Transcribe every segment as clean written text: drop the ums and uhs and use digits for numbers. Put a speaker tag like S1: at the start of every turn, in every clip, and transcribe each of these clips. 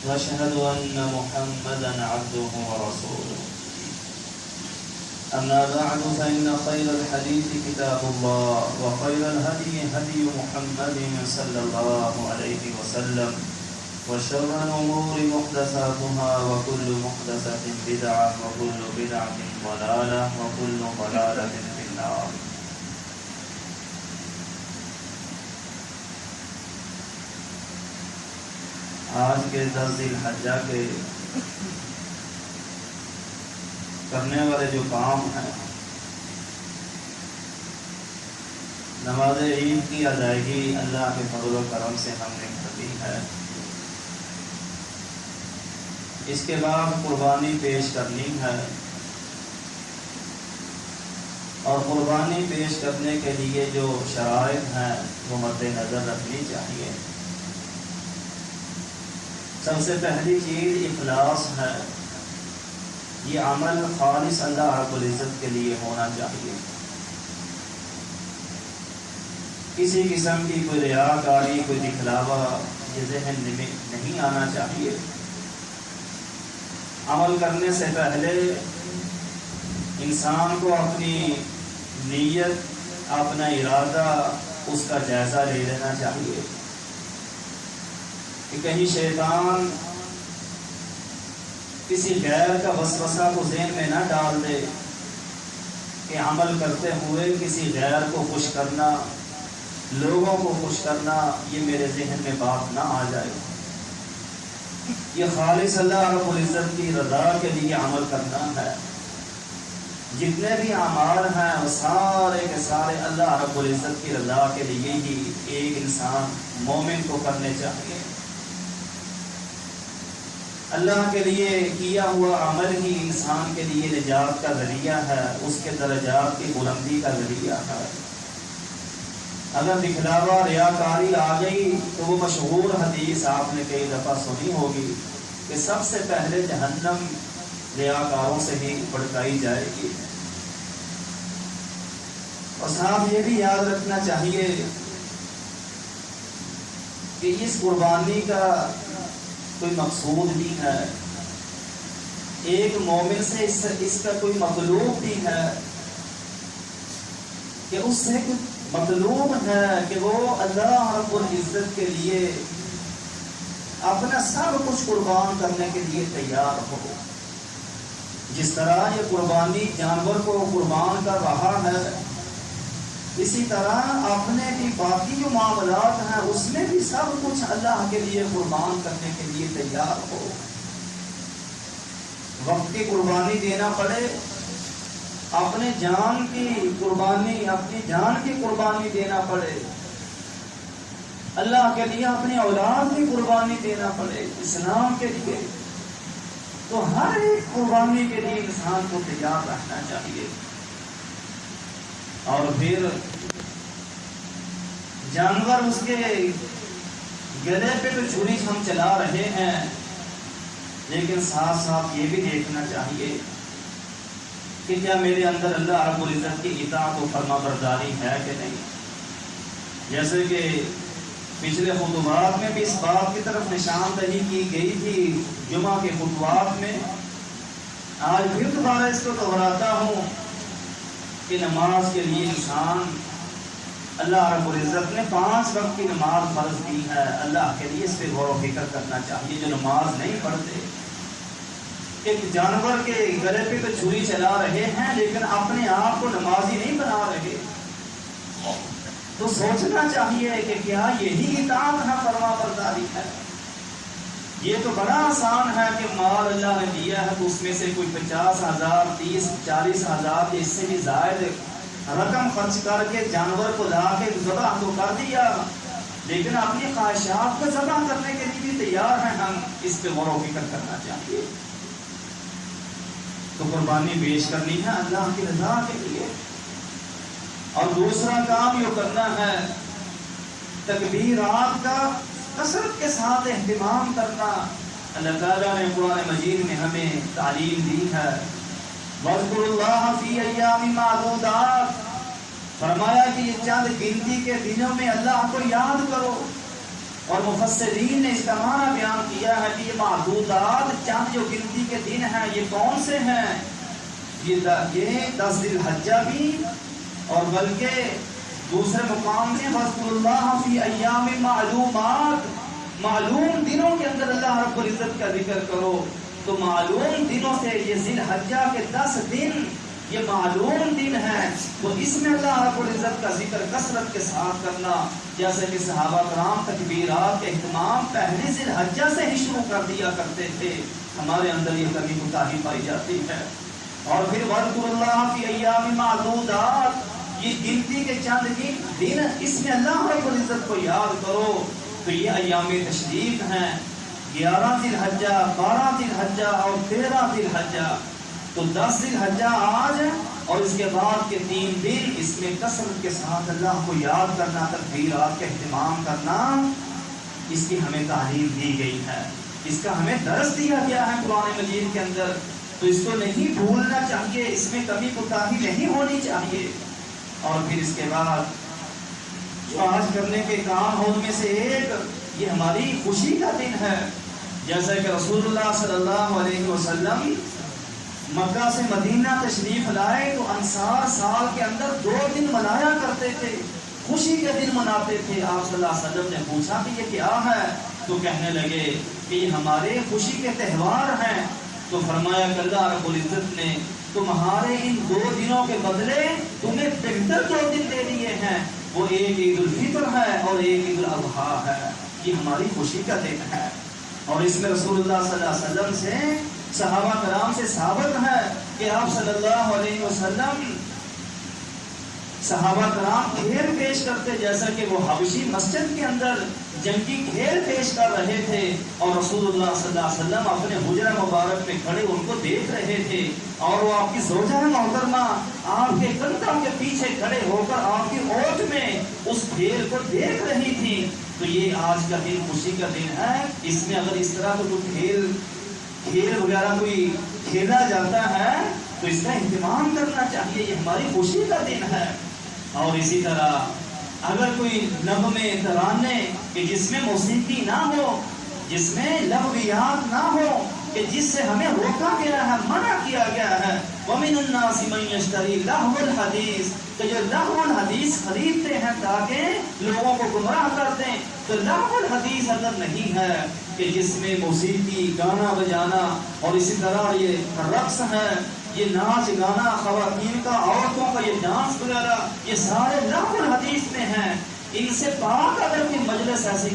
S1: وأشهد أن محمدا عبده ورسوله. أما بعد فإن خير الحديث كتاب الله وخير الهدي هدي محمد صلى الله عليه وسلم وشر الأمور محدثاتها وكل محدثة بدعة وكل بدعة ضلالة وكل ضلالة في النار. آج کے 10 ذی الحجہ کے کرنے والے جو کام ہیں، نماز عید کی ادائیگی اللہ کے فضل و کرم سے ہم نے کر دی ہے۔ اس کے بعد قربانی پیش کرنی ہے، اور قربانی پیش کرنے کے لیے جو شرائط ہیں وہ مد نظر رکھنی چاہیے۔ سب سے پہلی چیز اخلاص ہے۔ یہ عمل خالص اللہ رب العزت کے لیے ہونا چاہیے۔ کسی قسم کی کوئی ریاکاری، کوئی دکھلاوا یہ ذہن میں نہیں آنا چاہیے۔ عمل کرنے سے پہلے انسان کو اپنی نیت، اپنا ارادہ، اس کا جائزہ لے لینا چاہیے کہ کہیں شیطان کسی غیر کا وسوسہ کو ذہن میں نہ ڈال دے کہ عمل کرتے ہوئے کسی غیر کو خوش کرنا، لوگوں کو خوش کرنا، یہ میرے ذہن میں بات نہ آ جائے۔ یہ خالص اللہ رب العزت کی رضا کے لیے عمل کرنا ہے۔ جتنے بھی اعمال ہیں وہ سارے کے سارے اللہ رب العزت کی رضا کے لیے ہی ایک انسان مومن کو کرنے چاہیے۔ اللہ کے لیے کیا ہوا عمل ہی انسان کے لیے نجات کا ذریعہ ہے، اس کے درجات کی بلندی کا ذریعہ ہے۔ اگر دکھلاوا، ریاکاری آ گئی تو وہ مشہور حدیث آپ نے کئی دفعہ سنی ہوگی کہ سب سے پہلے جہنم ریاکاروں سے ہی بھڑکائی جائے گی۔ اور صاحب یہ بھی یاد رکھنا چاہیے کہ اس قربانی کا کوئی مقصود بھی ہے، ایک مومن سے اس کا کوئی مطلوب بھی ہے کہ اس سے مطلوب ہے کہ وہ اللہ رب العزت کے لیے اپنا سب کچھ قربان کرنے کے لیے تیار ہو۔ جس طرح یہ قربانی جانور کو قربان کر رہا ہے، اسی طرح اپنے بھی باقی جو معاملات ہیں اس میں بھی سب کچھ اللہ کے لیے قربان کرنے کے لیے تیار ہو۔ وقت کی قربانی دینا پڑے، اپنے جان کی قربانی، اپنی جان کی قربانی دینا پڑے، اللہ کے لیے اپنی اولاد کی قربانی دینا پڑے، اسلام کے لیے، تو ہر ایک قربانی کے لیے انسان کو تیار رہنا چاہیے۔ اور پھر جانور اس کے گلے پہ تو چھری ہم چلا رہے ہیں، لیکن ساتھ ساتھ یہ بھی دیکھنا چاہیے کہ کیا میرے اندر اللہ رب العزت کی اطاعت و فرما برداری ہے کہ نہیں۔ جیسے کہ پچھلے خطبات میں بھی اس بات کی طرف نشاندہی کی گئی تھی جمعہ کے خطبات میں، آج پھر دوبارہ اس کو دہراتا ہوں کہ نماز کے لیے انسان، اللہ رب العزت نے 5 وقت کی نماز فرض کی ہے، اللہ کے لیے اس پہ غور و فکر کرنا چاہیے۔ جو نماز نہیں پڑھتے، ایک جانور کے گلے پہ تو چھری چلا رہے ہیں لیکن اپنے آپ کو نمازی نہیں بنا رہے، تو سوچنا چاہیے کہ کیا یہی اطاعت ہے، فرما برداری ہے۔ یہ تو بڑا آسان ہے کہ مال اللہ نے دیا ہے تو اس میں سے کوئی 50,000، 30,000، 40,000 اس سے بھی زائد رقم خرچ کر کے جانور کو لا کے ذبح تو کر دیا، لیکن اپنی خواہشات کو ذبح کرنے کے لیے بھی تیار ہیں ہم۔ اس پہ غور و فکر کرنا چاہیے۔ تو قربانی پیش کرنی ہے اللہ کی رضا کے لیے۔ اور دوسرا کام یہ کرنا ہے تکبیرات کا کثرت کے ساتھ اہتمام کرنا۔ اللہ تعالیٰ نے قرآن مجید میں ہمیں تعلیم دی ہے، وَاذْكُرُوا اللَّهَ فِي أَيَّامٍ مَّعْدُودَاتٍ، فرمایا کہ یہ چند گنتی کے دنوں میں اللہ کو یاد کرو۔ اور مفسرین نے اس کا معنی بیان کیا ہے کہ یہ معدودات چند جو گنتی کے دن ہیں یہ کون سے ہیں؟ یہ 10 ذی الحجہ بھی، اور بلکہ دوسرے مقام میں وَاذْكُرُوا اللَّهَ فِي أَيَّامٍ مَعْلُومَاتٍ، معلوم دنوں کے اندر اللہ رب العزت کا ذکر کرو۔ تو معلوم دنوں سے یہ ذی الحجہ کے 10 دن یہ معلوم دن ہے، تو اس میں اللہ رب العزت کا ذکر کثرت کے ساتھ کرنا، جیسے کہ صحابہ کرام تکبیرات کے اہتمام پہلی ذی الحجہ سے ہی شروع کر دیا کرتے تھے، ہمارے اندر یہ کمی کوتاہی پائی جاتی ہے۔ اور پھر وَاذْكُرُوا اللَّهَ فِي أَيَّامٍ مَعْدُودَاتٍ، یہ گنتی کے چند دن اس میں اللہ رب العزت کو یاد کرو۔ تو یہ ایام تشریق ہیں، 11 ذی الحجہ، 12 ذی الحجہ اور 13 ذی الحجہ۔ تو 10 ذی الحجہ آج اور اس کے بعد کے 3 دن اس میں کثرت کے ساتھ اللہ کو یاد کرنا، تکبیرات کا اہتمام کرنا، اس کی ہمیں تعلیم دی گئی ہے، اس کا ہمیں درس دیا گیا ہے قرآن مجید کے اندر۔ تو اس کو نہیں بھولنا چاہیے، اس میں کبھی کوتاہی نہیں ہونی چاہیے۔ اور پھر اس کے بعد جو آج کرنے کے کام ہیں ان میں سے ایک یہ ہماری خوشی کا دن ہے، جیسا کہ رسول اللہ صلی اللہ علیہ وسلم مکہ سے مدینہ تشریف لائے تو انصار سال کے اندر 2 دن منایا کرتے تھے، خوشی کے دن مناتے تھے۔ آپ صلی اللہ علیہ وسلم نے پوچھا کہ یہ کیا ہے؟ تو کہنے لگے کہ یہ ہمارے خوشی کے تہوار ہیں۔ تو فرمایا کہ اللہ رب العزت نے تمہارے ان 2 دنوں کے بدلے تمہیں بہتر 2 دن دے دیے ہیں، وہ ایک عید الفطر ہے اور ایک عید الاضحیٰ ہے۔ یہ ہماری خوشی کا دن ہے، اور اس میں رسول اللہ صلی اللہ علیہ وسلم سے صحابہ کرام سے ثابت ہے کہ آپ صلی اللہ علیہ وسلم صحابہ کرام کھیل پیش کرتے، جیسا کہ وہ حبشی مسجد کے اندر جنگی کھیل پیش کر رہے تھے، اور رسول اللہ صلی اللہ علیہ وسلم اپنے حجرہ مبارک میں کھڑے ان کو دیکھ رہے تھے، اور وہ آپ کی زوجہ محترمہ آپ کے کندھوں کے پیچھے کھڑے ہو کر آپ کی اوٹ میں اس کھیل کو دیکھ رہی تھی۔ تو یہ آج کا دن خوشی کا دن ہے، اس میں اگر اس طرح کا کوئی کھیل وغیرہ کوئی کھیلا جاتا ہے تو اس کا اہتمام کرنا چاہیے، یہ ہماری خوشی کا دن ہے۔ اور اسی طرح اگر کوئی نغمے ترانے کہ جس میں موسیقی نہ ہو، جس میں لغویات نہ ہو، کہ جس سے ہمیں روکا گیا ہے، منع کیا گیا ہے، وَمِنَ النَّاسِ مَن يَشْتَرِي لَهْوَ الْحَدِيثِ، کہ جو لغو الحدیث خریدتے ہیں تاکہ لوگوں کو گمراہ کر دیں، تو لغو الحدیث اگر نہیں ہے کہ جس میں موسیقی، گانا بجانا اور اسی طرح یہ رقص ہے، یہ ناچ گانا خواتین کا، عورتوں کا یہ ڈانس وغیرہ، یہ سارے لغو الحدیث میں ہیں۔ ان سے پاک اگر کوئی مجلس ایسی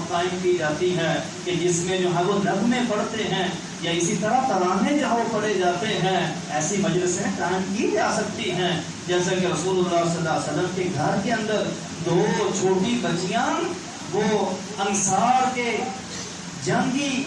S1: قائم کی جاتی ہے کہ جس میں جو ہے وہ نغمے پڑھتے ہیں یا اسی طرح ترانے جو وہ پڑھے جاتے ہیں، ایسی مجلسیں قائم کی جا سکتی ہیں، جیسا کہ رسول اللہ صلی اللہ علیہ وسلم کے گھر کے اندر 2 چھوٹی بچیاں وہ انصار کے جنگی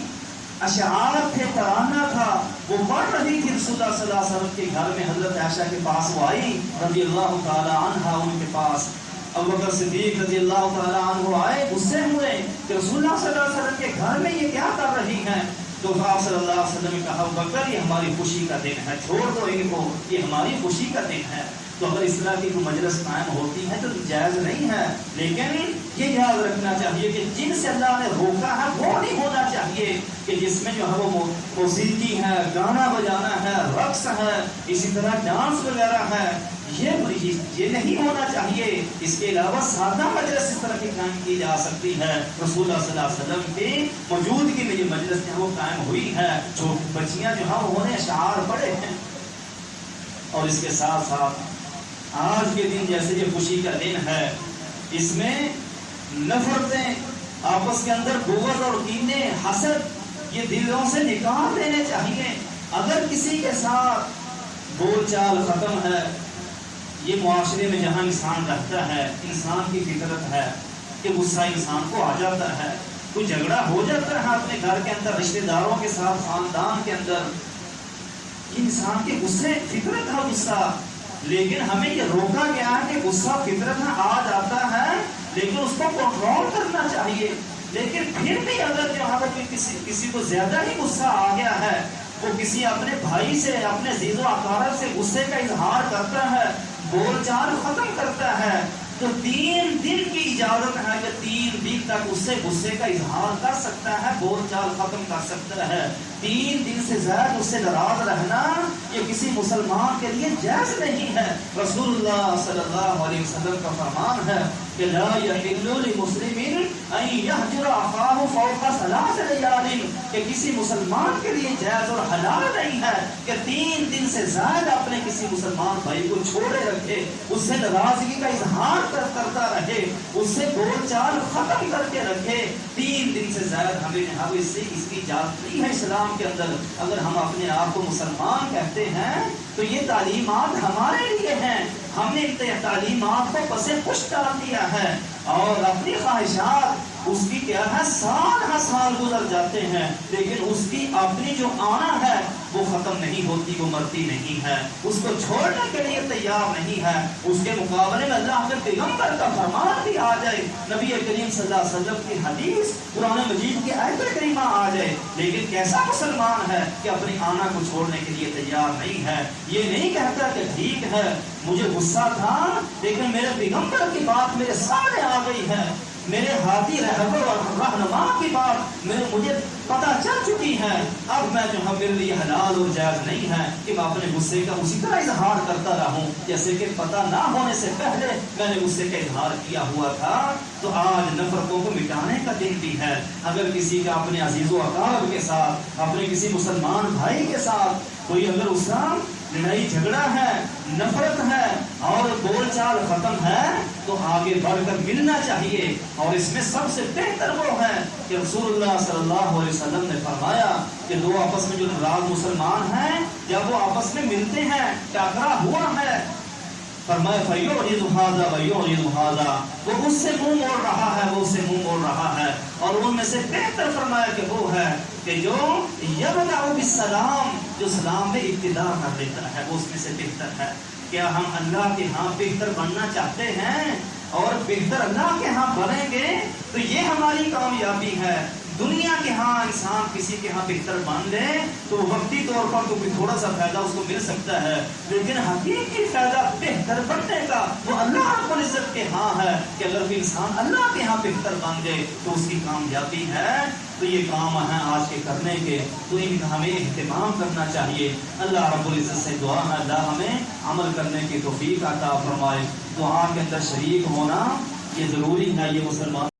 S1: اشعار تھے، ترانہ تھا، وہ پڑھ رہی تھی رسول اللہ صلی اللہ علیہ وسلم کے گھر میں۔ حضرت عائشہ کے پاس وہ آئی رضی اللہ تعالی عنہا، ان کے پاس ابوبکر صدیق رضی اللہ تعالی عنہ آئے، غصے ہوئے کہ رسول اللہ صلی اللہ علیہ وسلم کے گھر میں یہ کیا کر رہی ہیں؟ تو آپ صلی اللہ علیہ وسلم نے کہا ابوبکر یہ ہماری خوشی کا دن ہے، چھوڑ دو ان کو، یہ ہماری خوشی کا دن ہے۔ تو اگر اس طرح کی کوئی مجلس قائم ہوتی ہے تو جائز نہیں ہے، لیکن یہ یاد رکھنا چاہیے کہ جن سے اللہ نے روکا ہے وہ نہیں ہونا چاہیے کہ جس میں جو ہے وہ موسیقی ہے، گانا بجانا ہے، رقص ہے، اسی طرح ڈانس وغیرہ ہے، یہ نہیں ہونا چاہیے۔ اس کے علاوہ سادہ مجلس اس طرح کی قائم کی جا سکتی ہے۔ رسول اللہ صلی اللہ علیہ وسلم کی موجودگی میں یہ مجلس جو وہ قائم ہوئی ہے، چھوٹی بچیاں جو ہیں انہوں نے اشعار پڑھے ہیں۔ اور اس کے ساتھ ساتھ آج کے دن جیسے یہ خوشی کا دن ہے، اس میں نفرتیں، آپس کے اندر بغض اور کینے، حسد، یہ دلوں سے نکال دینے چاہیے۔ اگر کسی کے ساتھ بول چال ختم ہے، یہ معاشرے میں جہاں انسان رہتا ہے، انسان کی فطرت ہے کہ غصہ انسان کو آ جاتا ہے، کوئی جھگڑا ہو جاتا ہے اپنے گھر کے اندر، رشتہ داروں کے ساتھ، خاندان کے اندر، انسان کے غصے فطرت ہے غصہ، لیکن ہمیں یہ روکا گیا ہے کہ غصہ فطرت ہے، آ جاتا ہے لیکن اس کو کنٹرول کرنا چاہیے۔ لیکن پھر بھی اگر جو ہے کسی کو زیادہ ہی غصہ آ گیا ہے، وہ کسی اپنے بھائی سے، اپنے عزیز و اقارب سے غصے کا اظہار کرتا ہے، بول چال ختم کرتا ہے، تو 3 دن کی اجازت ہے کہ 3 دن تک اس سے غصے کا اظہار کر سکتا ہے، بول چال ختم کر سکتا ہے۔ 3 دن سے زیادہ اس سے ناراض رہنا یہ کسی مسلمان کے لیے جائز نہیں ہے۔ رسول اللہ صلی اللہ علیہ وسلم کا فرمان ہے کہ لا یحل لمسلم ان یہجر اخاہ فوق 3 لیال، کہ کسی مسلمان کے لیے جائز اور حلال نہیں ہے کہ 3 دن سے زیادہ اپنے کسی مسلمان بھائی کو چھوڑے رکھے، اس سے ناراضگی کا اظہار کرتا رہے، اس سے بول چال ختم کر کے رکھے۔ 3 دن سے زیادہ ہمیں اس کی اجازت نہیں ہے اسلام کے اندر۔ اگر ہم اپنے آپ کو مسلمان کہتے ہیں تو یہ تعلیمات ہمارے لیے ہیں، ہم نے تعلیمات کو پس پش ڈال دیا ہے اور اپنی خواہشات اس کی کیا ہے سال ہر سال گزر جاتے ہیں، لیکن اس کی اپنی جو آنا ہے وہ ختم نہیں ہوتی، وہ مرتی نہیں ہے، اس کو چھوڑنے کے لیے تیار نہیں ہے۔ اس کے مقابلے میں اللہ کے پیغمبر کا فرمان بھی آ جائے، نبی کریم صلی اللہ علیہ وسلم کی حدیث، قرآن مجید کی آیت کریمہ آ جائے، لیکن کیسا مسلمان ہے کہ اپنی آنا کو چھوڑنے کے لیے تیار نہیں ہے؟ یہ نہیں کہتا کہ ٹھیک ہے مجھے غصہ تھا لیکن میرے پیغمبر کی بات میرے سامنے آ گئی ہے، میرے ہادی رہبر اور رہنما کی بات مجھے پتہ چل چکی ہے، اب میں جو میرے لیے حلال اور جائز نہیں ہے کہ میں اپنے غصے کا اسی طرح اظہار کرتا رہوں جیسے کہ پتہ نہ ہونے سے پہلے میں نے غصے کا اظہار کیا ہوا تھا۔ تو آج نفرتوں کو مٹانے کا دن بھی ہے۔ اگر کسی کا اپنے عزیز و اقارب کے ساتھ، اپنے کسی مسلمان بھائی کے ساتھ کوئی اگر اس کا لڑائی جھگڑا ہے، نفرت ہے اور بول چال ختم ہے تو آگے بڑھ کر ملنا چاہیے، اور اس میں سب سے بہتر وہ ہے کہ رسول اللہ صلی اللہ علیہ وسلم نے فرمایا کہ 2 آپس میں جو ناراض مسلمان ہیں جب وہ آپس میں ملتے ہیں، ٹکرا ہوا ہے، فرمایا فَيُعْرِضُ هَذَا وَيُعْرِضُ هَذَا، وہ اس سے منہ موڑ رہا ہے، وہ اس سے منہ موڑ رہا ہے، اور ان میں سے بہتر فرمایا کہ وہ ہے کہ جو یبدأ بالسلام، جو سلام میں ابتدا کر دیتا ہے، وہ اس میں سے بہتر ہے۔ کیا ہم اللہ کے ہاں بہتر بننا چاہتے ہیں اور بہتر اللہ کے ہاں بنیں گے تو یہ ہماری کامیابی ہے۔ دنیا کے ہاں انسان کسی کے ہاں بہتر مان لے تو وقتی طور پر تو تھوڑا سا فائدہ اس کو مل سکتا ہے، لیکن حقیقی فائدہ بہتر بننے کا وہ اللہ رب العزت کے ہاں ہے کہ اگر کوئی انسان اللہ کے ہاں بہتر بن جائے تو اس کی کامیابی ہے۔ تو یہ کام ہیں آج کے کرنے کے، تو ان کا ہمیں اہتمام کرنا چاہیے۔ اللہ رب العزت سے دعا ہے اللہ ہمیں عمل کرنے کی توفیق عطا فرمائے۔ دعا کے اندر شریک ہونا یہ ضروری ہے، یہ مسلمان